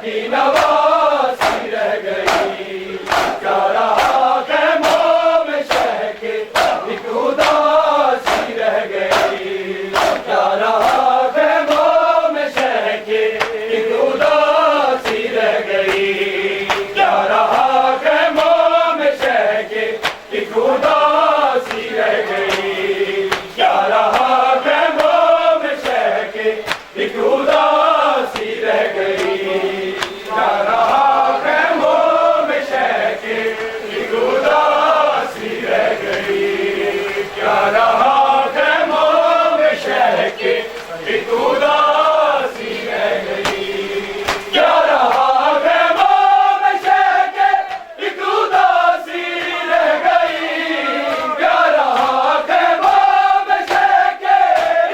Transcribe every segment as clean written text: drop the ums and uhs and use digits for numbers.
की नवासी रह गई। क्या रहा खैमों में शह के एक उदासी रह गई। क्या रहा खैमों में शह के एक उदासी रह गई। क्या रहा खैमों में शह के एक उदासी रह गई। क्या रहा खैमों में शह के एक उदासी रह गई। क्या रहा खैमों में शह के एक उदासी रह गई। क्या रहा खैमों में शह के एक उदासी रह गई। क्या रहा खैमों में शह के एक उदासी रह गई। क्या रहा खैमों में शह के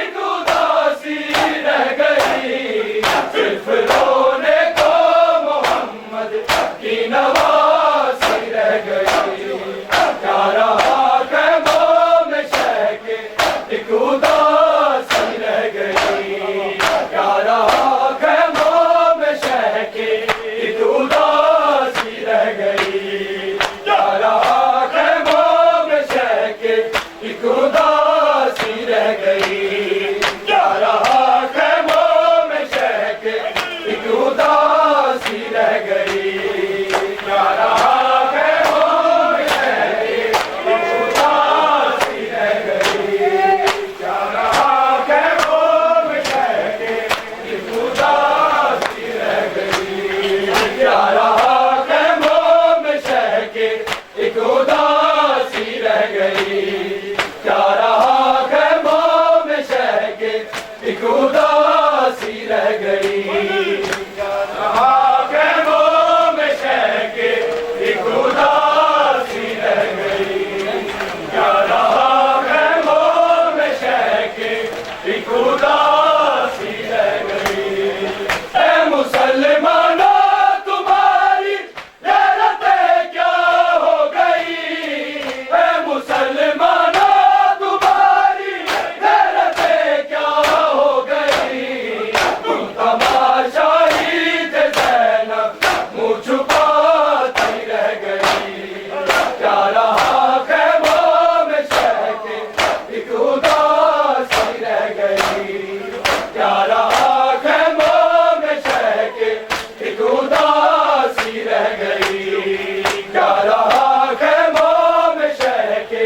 एक उदासी रह गई। सिर्फ रोने को मोहम्मद की नवासी रह गई। क्या रहा खैमों में शह के एक उदासी रह गई। क्या रहा खैमों में शह के एक उदासी रह गई। क्या रहा खैमों में शह के एक उदासी रह गई। क्या रहा खैमों में शह के एक उदासी रह गई। क्या रहा खैमों में शह के एक उदासी रह गई। क्या रहा खैमों में शह के एक उदासी रह गई। क्या रहा खैमों में शह के एक उदासी रह गई। क्या रहा खैमों में शह के एक उदासी रह गई। क्या रहा खैमों में शह के एक उदासी रह गई। क्या रहा खैमों में शह के एक उदासी रह गई। ऐ मुसलमानों तुम्हारी गैरतें क्या हो गई। ऐ मुसलमानों तुम्हारी गैरतें क्या हो गई। तुम तमाशाई थे ज़ैनब मुँह छुपाती रह गई। क्या रहा खैमों में शह के एक उदासी रह गई। क्या रहा खैमों में शह के एक उदासी रह गई। क्या रहा खैमों में शह के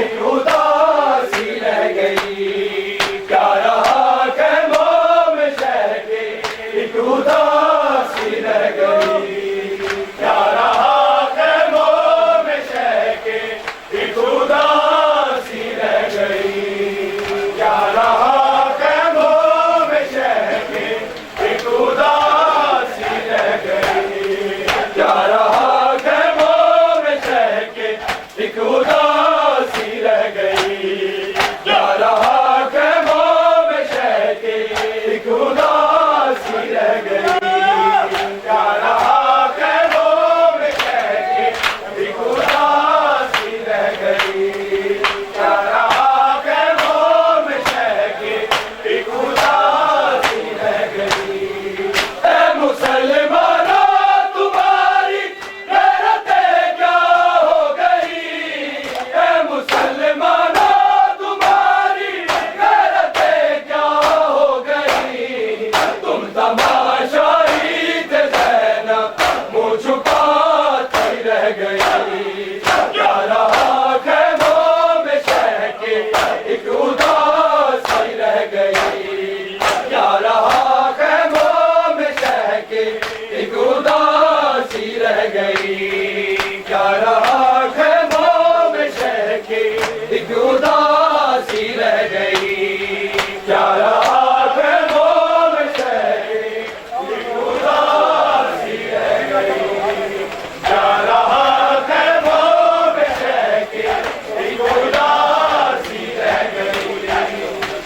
एक उदासी रह गई। क्या रहा खैमों में शह के एक उदासी रह गई। क्या रहा खैमों में शह के एक उदासी रह गई। क्या रहा खैमों में शह के एक उदासी रह गई। क्या रहा खैमों में शह के एक उदासी रह गई। क्या रहा खैमों में शह के एक उदासी रह गई। क्या रहा खैमों में शह के एक उदासी रह गई। क्या रहा खैमों में शह के एक उदासी रह गई। ऐ मुसलमानों तुम्हारी गैरतें क्या हो गई। ऐ मुसलमानों तुम्हारी गैरतें क्या हो गई। तुम तमाशाई थे ज़ैनब मुँह छुपाती रह गई। क्या रहा खैमों में शह के एक उदासी रह गई। क्या रहा खैमों में शह के एक उदासी रह गई। क्या रहा खैमों में शह के एक उदासी रह गई। क्या रहा खैमों में शह के एक उदासी रह गई। क्या रहा खैमों में शह के एक उदासी रह गई।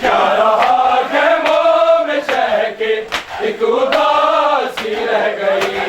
क्या रहा खैमों में शह के एक उदासी रह गई।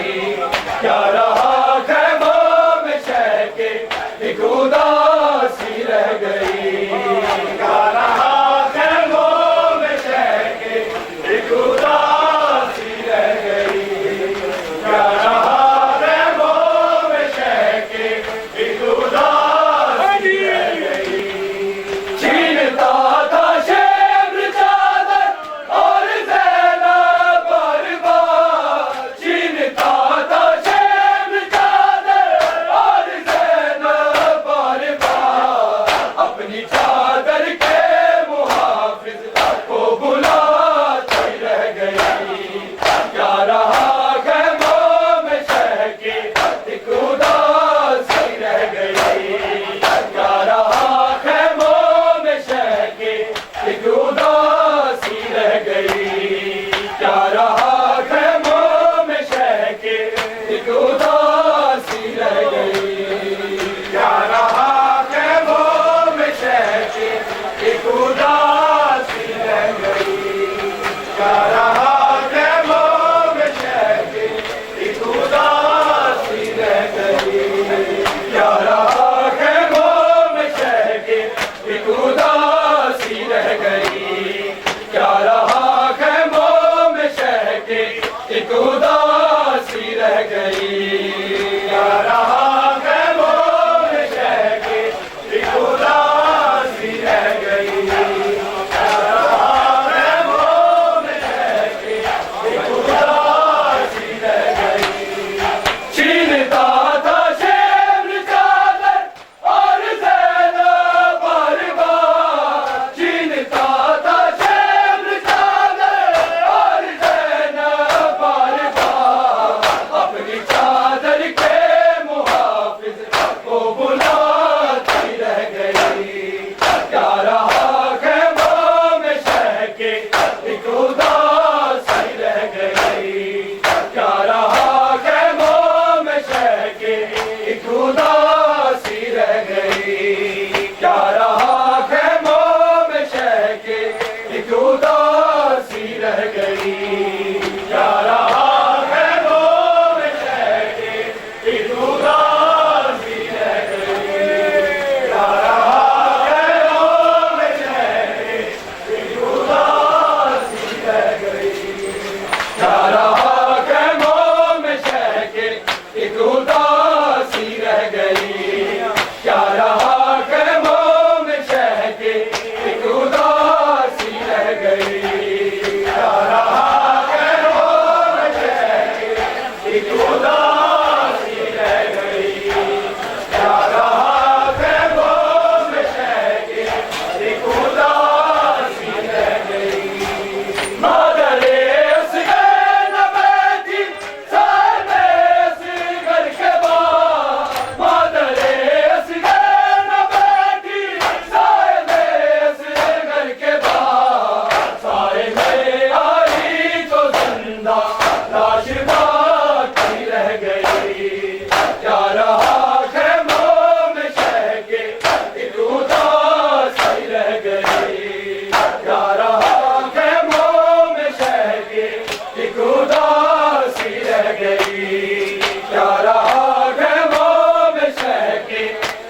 गई। क्या रहा गमों में शह के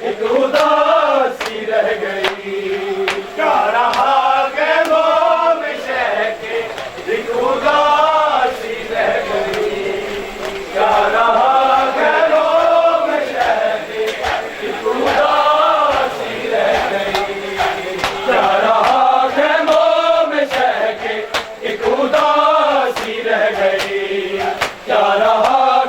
एक उदासी रह गई। क्या रहा गमों में शह के एक उदासी रह गई। क्या रहा गमों में शह के एक उदासी रह गई। क्या रहा गमों में शह के एक उदासी रह गई। क्या रहा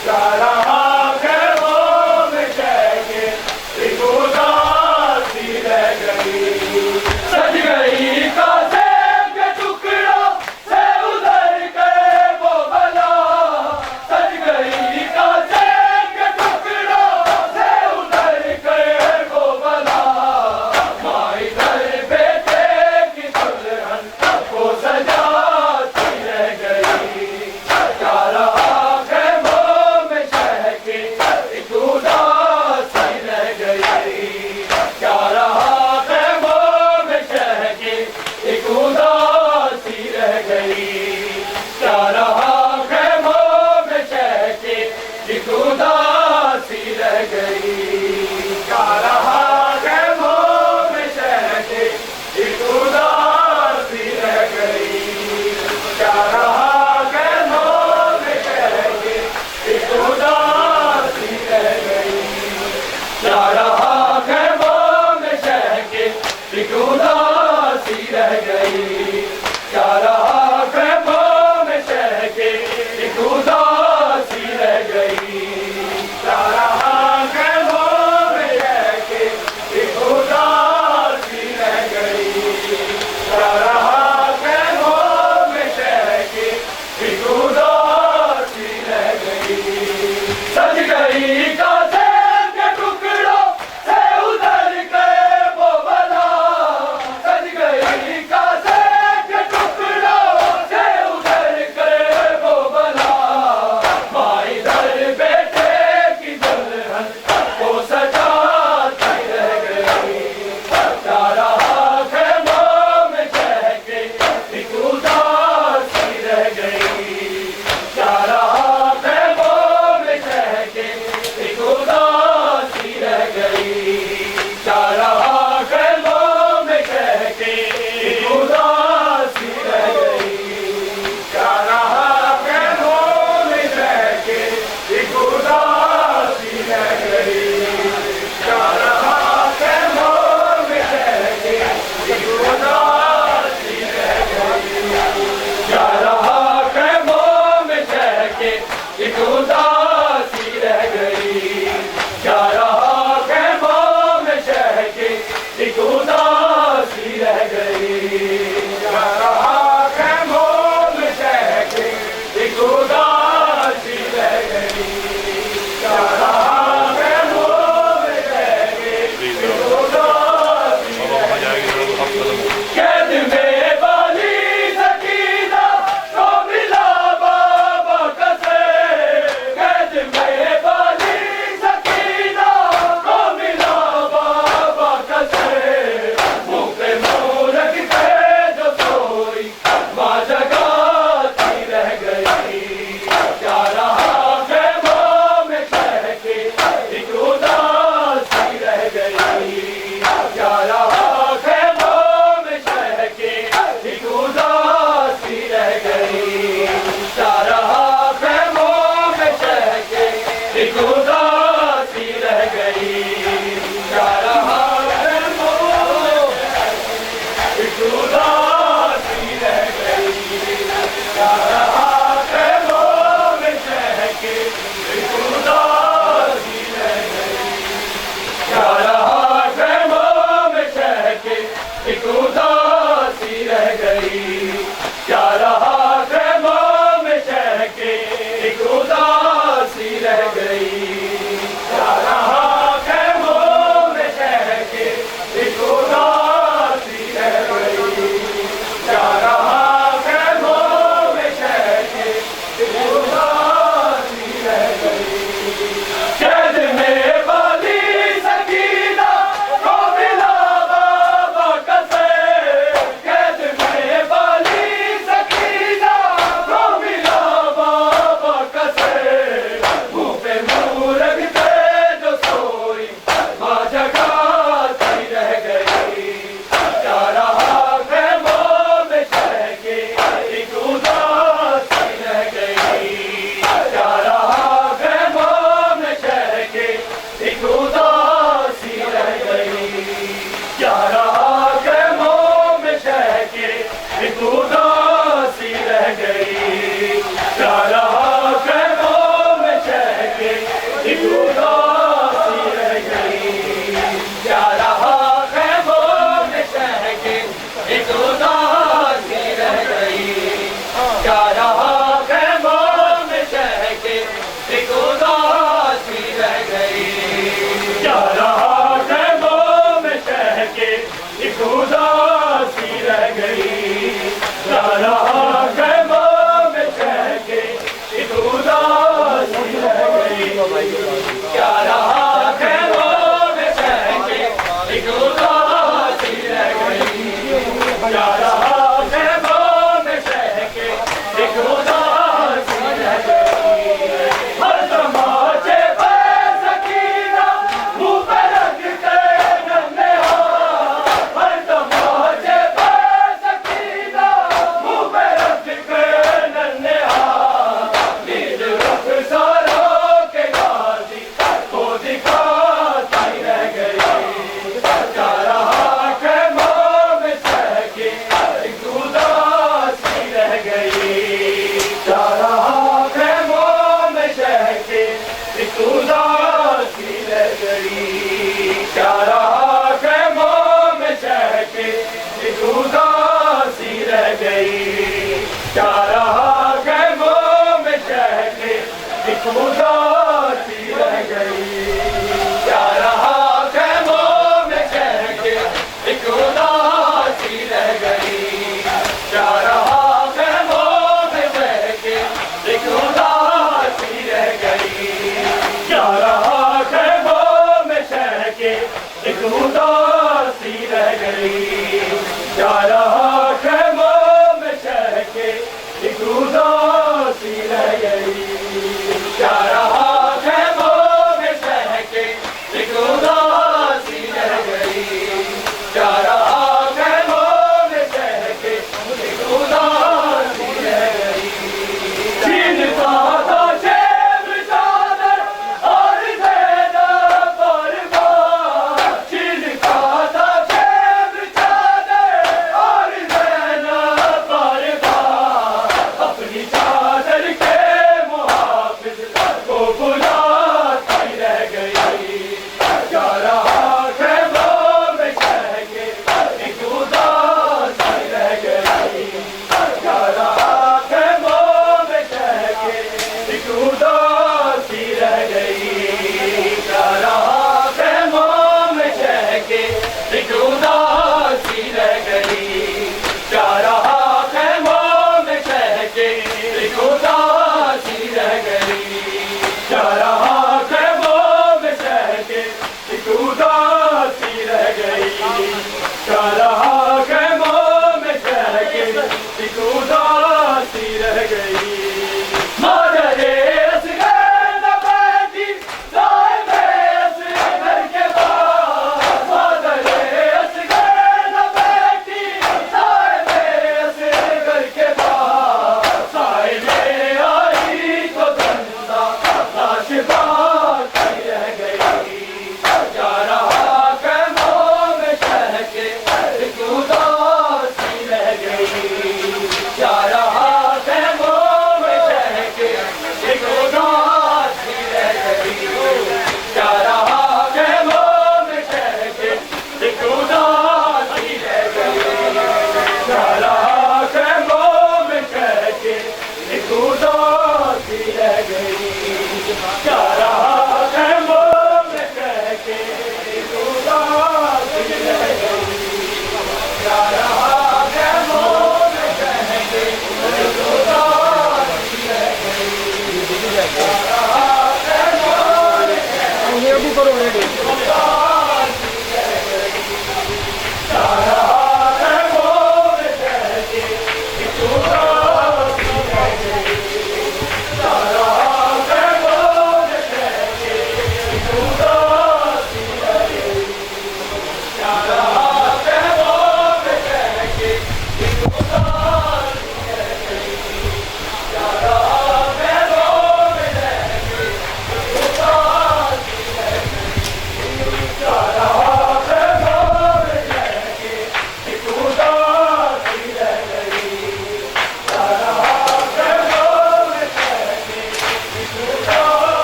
क्या रहा खैमों में शह के एक उदासी रह गई। सज गई कासेम के टुकड़ों से उधर गए वो बला, सज गई कासेम के टुकड़ों से उधर गए वो बला। माँ इधर बेटे की दुल्हन को सजाती रह गई। क्या रहा खैमों में शह के एक उदासी रह गई। क्या रहा खैमों में शह के एक उदासी रह गई। क्या रहा खैमों में शह के एक उदासी रह गई। क्या रहा खैमों में शह के एक उदासी रह गई। क्या रहा खैमों में शह के एक उदासी रह गई। क्या रहा खैमों में शह के एक उदासी रह गई। क्या रहा खैमों में शह के एक उदासी रह गई। क्या रहा खैमों में शह के एक उदासी रह गई। क्या रहा खैमों में शह के एक उदासी रह गई। सज गई कासेम के टुकड़ों से उधर गए वो बला, सज गई कासेम के टुकड़ों से उधर गए वो बला। माँ इधर बेटे की दुल्हन को सजाती रह गई। क्या रहा खैमों में शह के एक उदासी रह गई। क्या रहा खैमों में शह के एक क्या रहा खैमों में शह के एक उदासी रह गई। क्या रहा खैमों में शह के एक उदासी रह गई। हर तमाचे पर सकीना मुँह पे रख के नन्हे हाथ। हर तमाचे पर सकीना मुँह पे रख के नन्हे हाथ। नींद रुखसारों के गाजी को दिखाती रह गई। क्या रहा खैमों में शह के एक उदासी रह गई। क्या रहा खैमों में शह के एक उदासी रह गई। क्या रहा खैमों में शह के एक उदासी रह गई। क्या रहा खैमों में शह के एक उदासी रह गई। क्या रहा खैमों में शह के एक उदासी रह गई। क्या रहा खैमों में शह के एक उदासी रह गई। क्या रहा खैमों में शह के एक उदासी